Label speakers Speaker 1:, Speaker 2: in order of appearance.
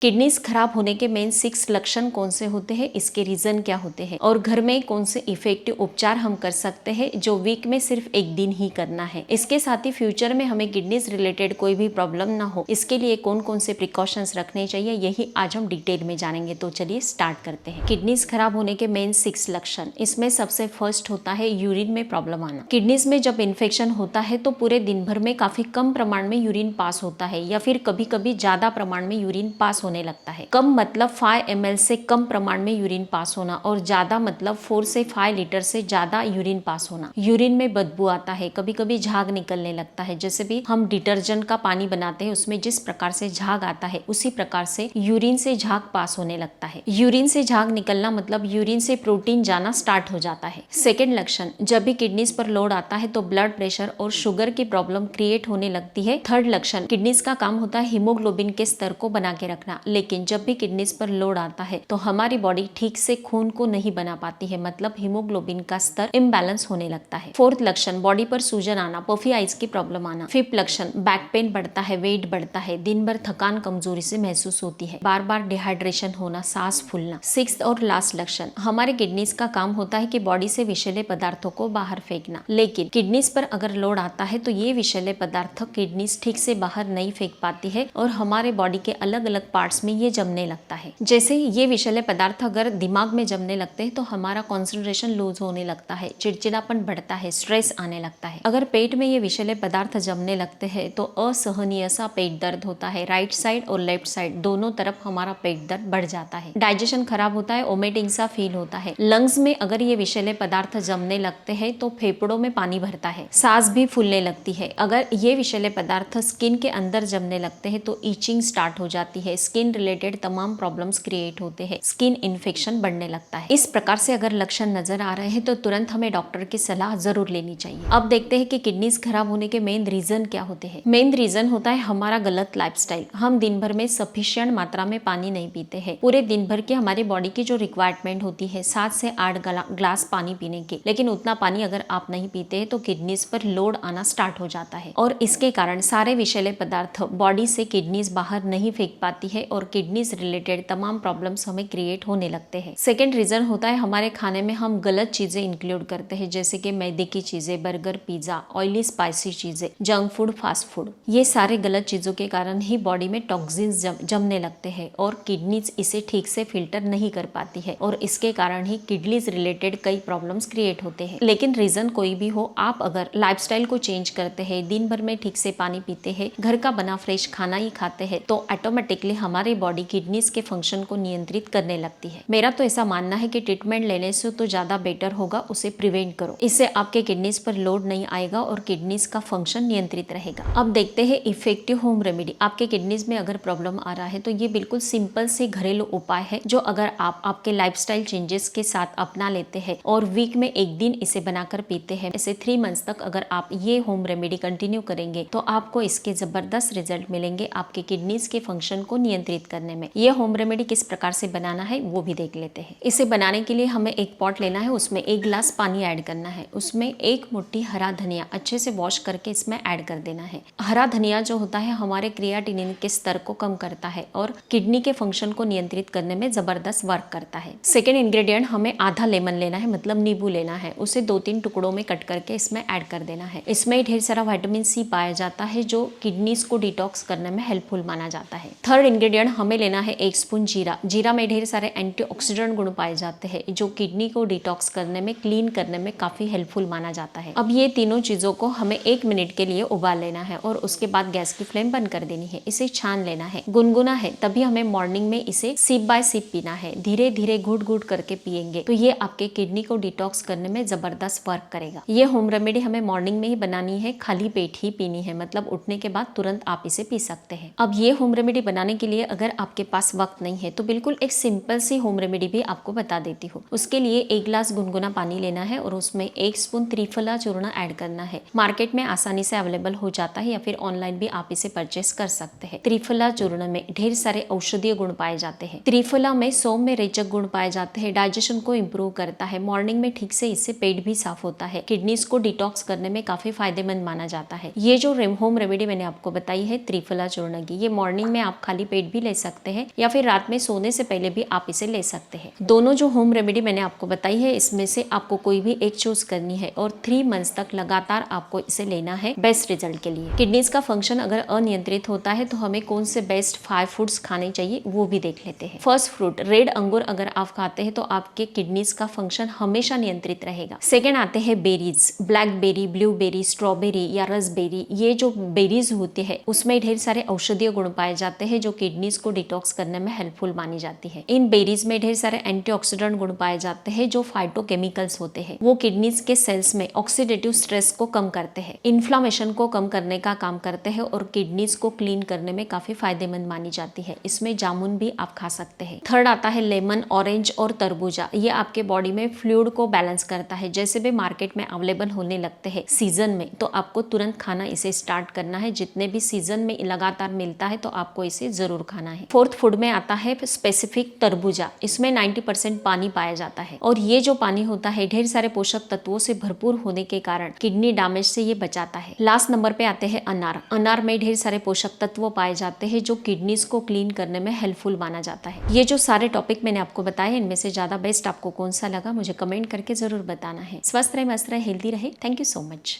Speaker 1: Kidneys खराब होने के मेन 6 लक्षण कौन से होते हैं, इसके रीजन क्या होते हैं और घर में कौन से इफेक्टिव उपचार हम कर सकते हैं जो वीक में सिर्फ एक दिन ही करना है। इसके साथ ही फ्यूचर में हमें किडनीज रिलेटेड कोई भी प्रॉब्लम ना हो, इसके लिए कौन कौन से प्रिकॉशंस रखने चाहिए, यही आज हम डिटेल में जानेंगे। तो चलिए स्टार्ट करते हैं। किडनीज खराब होने के मेन 6 लक्षण। इसमें सबसे फर्स्ट होता है यूरिन में प्रॉब्लम आना। किडनीज में जब इन्फेक्शन होता है तो पूरे दिन भर में काफी कम प्रमाण में यूरिन पास होता है या फिर कभी कभी ज्यादा प्रमाण में यूरिन पास होने लगता है। कम मतलब 5 ml से कम प्रमाण में यूरिन पास होना और ज्यादा मतलब 4 से 5 लीटर से ज्यादा यूरिन पास होना। यूरिन में बदबू आता है, कभी कभी झाग निकलने लगता है। जैसे भी हम डिटर्जेंट का पानी बनाते हैं उसमें जिस प्रकार से झाग आता है उसी प्रकार से यूरिन से झाग पास होने लगता है। यूरिन से झाग निकलना मतलब यूरिन से प्रोटीन जाना स्टार्ट हो जाता है। सेकेंड लक्षण, जब भी किडनीज पर लोड आता है तो ब्लड प्रेशर और शुगर की प्रॉब्लम क्रिएट होने लगती है। थर्ड लक्षण, किडनीज का काम होता है हीमोग्लोबिन के स्तर को बना के रखना, लेकिन जब भी किडनीज पर लोड आता है तो हमारी बॉडी ठीक से खून को नहीं बना पाती है, मतलब हीमोग्लोबिन का स्तर इम्बैलेंस होने लगता है। फोर्थ लक्षण, बॉडी पर सूजन आना, पफी आइज की प्रॉब्लम आना। फिफ्थ लक्षण, बैक पेन बढ़ता है, वेट बढ़ता है, दिन भर थकान कमजोरी से महसूस होती है, बार बार डिहाइड्रेशन होना, सांस फूलना। सिक्स्थ और लास्ट लक्षण, हमारे किडनीज का काम होता है कि बॉडी से विषैले पदार्थों को बाहर फेंकना, लेकिन किडनीज पर अगर लोड आता है तो ये विषैले पदार्थ किडनीज ठीक से बाहर नहीं फेंक पाती है और हमारे बॉडी के अलग अलग पार्ट्स में ये जमने लगता है। जैसे ये विषैले पदार्थ अगर दिमाग में जमने लगते हैं तो हमारा कंसंट्रेशन लूज होने लगता है, चिड़चिड़ापन बढ़ता है, स्ट्रेस आने लगता है। अगर पेट में ये विषैले पदार्थ जमने लगते हैं तो असहनीय सा पेट दर्द होता है। राइट साइड और लेफ्ट साइड दोनों तरफ हमारा पेट दर्द बढ़ जाता है। डाइजेशन खराब होता है, वोमिटिंग सा फील होता है। लंग्स में अगर ये विषैले पदार्थ जमने लगते हैं तो फेफड़ों में पानी भरता है, सांस भी फूलने लगती है। अगर ये विषैले पदार्थ स्किन के अंदर जमने लगते हैं तो ईचिंग स्टार्ट हो जाती है, स्किन रिलेटेड तमाम प्रॉब्लम्स क्रिएट होते हैं, स्किन इन्फेक्शन बढ़ने लगता है। इस प्रकार से अगर लक्षण नजर आ रहे हैं तो तुरंत हमें डॉक्टर की सलाह जरूर लेनी चाहिए। अब देखते हैं कि किडनीज खराब होने के मेन रीजन क्या होते हैं। मेन रीजन होता है हमारा गलत लाइफस्टाइल। हम दिन भर में सफिशिएंट मात्रा में पानी नहीं पीते हैं। पूरे दिन भर की हमारी बॉडी की जो रिक्वायरमेंट होती है 7 से 8 ग्लास पानी पीने की, लेकिन उतना पानी अगर आप नहीं पीते हैं तो किडनीज पर लोड आना स्टार्ट हो जाता है और इसके कारण सारे विषैले पदार्थ बॉडी से किडनीज बाहर नहीं फेंक पाती है और किडनीज रिलेटेड तमाम प्रॉब्लम्स हमें क्रिएट होने लगते हैं। सेकेंड रीजन होता है हमारे खाने में हम गलत चीजें इंक्लूड करते हैं, जैसे कि मैदे की चीजें, बर्गर, पिज्जा, ऑयली स्पाइसी चीजें, जंक फूड, फास्ट फूड। ये सारे गलत चीजों के कारण ही बॉडी में टॉक्सिन्स जमने लगते हैं और किडनीज इसे ठीक से फिल्टर नहीं कर पाती है और इसके कारण ही किडनीज रिलेटेड कई प्रॉब्लम्स क्रिएट होते हैं। लेकिन रीजन कोई भी हो, आप अगर लाइफस्टाइल को चेंज करते हैं, दिन भर में ठीक से पानी पीते हैं, घर का बना फ्रेश खाना ही खाते हैं तो ऑटोमेटिकली हमारी बॉडी किडनीज के फंक्शन को नियंत्रित करने लगती है। मेरा तो ऐसा मानना है कि ट्रीटमेंट लेने से तो ज्यादा बेटर होगा उसे प्रिवेंट करो, इससे आपके किडनीज पर लोड नहीं आएगा और किडनीज का फंक्शन नियंत्रित रहेगा। अब देखते हैं इफेक्टिव होम रेमेडी। आपके किडनीज में अगर प्रॉब्लम आ रहा है तो ये बिल्कुल सिंपल से घरेलू उपाय है जो अगर आप आपके लाइफस्टाइल चेंजेस के साथ अपना लेते हैं और वीक में एक दिन इसे बनाकर पीते हैं, ऐसे 3 मंथ्स तक अगर आप ये होम रेमेडी कंटिन्यू करेंगे तो आपको इसके जबरदस्त रिजल्ट मिलेंगे आपके किडनीज के फंक्शन को नियंत्रित करने में। ये होम रेमेडी किस प्रकार से बनाना है वो भी देख लेते हैं। इसे बनाने के लिए हमें एक पॉट लेना है, उसमें 1 गिलास पानी ऐड करना है, उसमें 1 मुट्ठी हरा धनिया अच्छे से वॉश करके इसमें ऐड कर देना है। हरा धनिया जो होता है हमारे क्रिएटिनिन के स्तर को कम करता है और किडनी के फंक्शन को नियंत्रित करने में जबरदस्त वर्क करता है। सेकेंड इंग्रेडिएंट, हमें आधा लेमन लेना है, मतलब नींबू लेना है, उसे 2-3 टुकड़ों में कट करके इसमें ऐड कर देना है। इसमें ढेर सारा विटामिन सी पाया जाता है जो किडनीज को डिटॉक्स करने में हेल्पफुल माना जाता है। थर्ड इंग्रेडिएंट हमें लेना है 1 स्पून जीरा। जीरा में ढेर सारे एंटीऑक्सीडेंट गुण पाए जाते हैं जो किडनी को डिटॉक्स करने में, क्लीन करने में काफी हेल्पफुल माना जाता है। अब ये तीनों चीजों को हमें 1 मिनट के लिए उबाल लेना है और उसके बाद गैस की फ्लेम बंद कर देनी है। इसे छान लेना है, गुनगुना है तभी हमें मॉर्निंग में इसे सिप बाय सिप पीना है। धीरे धीरे घूट घूट करके पिएंगे तो ये आपके किडनी को डिटॉक्स करने में जबरदस्त वर्क करेगा। ये होम रेमेडी हमें मॉर्निंग में ही बनानी है, खाली पेट ही पीनी है, मतलब उठने के बाद तुरंत आप इसे पी सकते हैं। अब ये होम रेमेडी बनाने के लिए अगर आपके पास वक्त नहीं है तो बिल्कुल एक सिंपल सी होम रेमेडी भी आपको बता देती हूँ। उसके लिए 1 गिलास गुनगुना पानी लेना है और उसमें 1 स्पून त्रिफला चूर्ण ऐड करना है। मार्केट में आसानी से अवेलेबल हो जाता है या फिर ऑनलाइन भी आप इसे परचेस कर सकते हैं। त्रिफला चूर्ण में ढेर सारे औषधीय गुण पाए जाते हैं। त्रिफला में सौम्य में रेचक गुण पाए जाते हैं, डाइजेशन को इम्प्रूव करता है, मॉर्निंग में ठीक से इससे पेट भी साफ होता है, किडनीज को डिटॉक्स करने में काफी फायदेमंद माना जाता है। ये जो होम रेमेडी मैंने आपको बताई है त्रिफला चूर्ण की, ये मॉर्निंग में आप खाली पेट नाइट भी ले सकते हैं या फिर रात में सोने से पहले भी आप इसे ले सकते हैं। दोनों जो होम रेमेडी मैंने आपको बताई है इसमें से आपको कोई भी एक चूज करनी है और 3 मंथ्स तक लगातार आपको इसे लेना है बेस्ट रिजल्ट के लिए। किडनीज का फंक्शन अगर अनियंत्रित होता है तो हमें कौन से बेस्ट 5 फूड्स खाने चाहिए वो भी देख लेते हैं। फर्स्ट फ्रूट रेड अंगूर अगर आप खाते हैं तो आपके किडनीज का फंक्शन हमेशा नियंत्रित रहेगा। सेकेंड आते हैं बेरीज, ब्लैकबेरी, ब्लूबेरी, स्ट्रॉबेरी या रसबेरी। ये जो बेरीज होती है उसमें ढेर सारे औषधीय गुण पाए जाते हैं जो किडनीज को डिटॉक्स करने में हेल्पफुल मानी जाती है। इन बेरीज में ढेर सारे एंटीऑक्सीडेंट गुण पाए जाते हैं जो फाइटोकेमिकल्स होते हैं। वो किडनीज के सेल्स में ऑक्सीडेटिव स्ट्रेस को कम करते हैं, इन्फ्लामेशन को कम करने का काम करते हैं और किडनीज को क्लीन करने में काफी फायदेमंद मानी जाती है। इसमें जामुन भी आप खा सकते हैं। थर्ड आता है लेमन, ऑरेंज और तरबूजा। ये आपके बॉडी में फ्लूइड को बैलेंस करता है। जैसे भी मार्केट में अवेलेबल होने लगते हैं सीजन में तो आपको तुरंत खाना इसे स्टार्ट करना है। जितने भी सीजन में लगातार मिलता है तो आपको इसे जरूर खाना है। फोर्थ फूड में आता है स्पेसिफिक तरबूजा। इसमें 90% पानी पाया जाता है और ये जो पानी होता है ढेर सारे पोषक तत्वों से भरपूर होने के कारण किडनी डैमेज से ये बचाता है। लास्ट नंबर पे आते हैं अनार। अनार में ढेर सारे पोषक तत्व पाए जाते हैं जो किडनीज को क्लीन करने में हेल्पफुल माना जाता है। ये जो सारे टॉपिक मैंने आपको बताए इनमें से ज्यादा बेस्ट आपको कौन सा लगा मुझे कमेंट करके जरूर बताना है। स्वस्थ रहे, मस्त रहे, हेल्दी रहे। Thank you so much.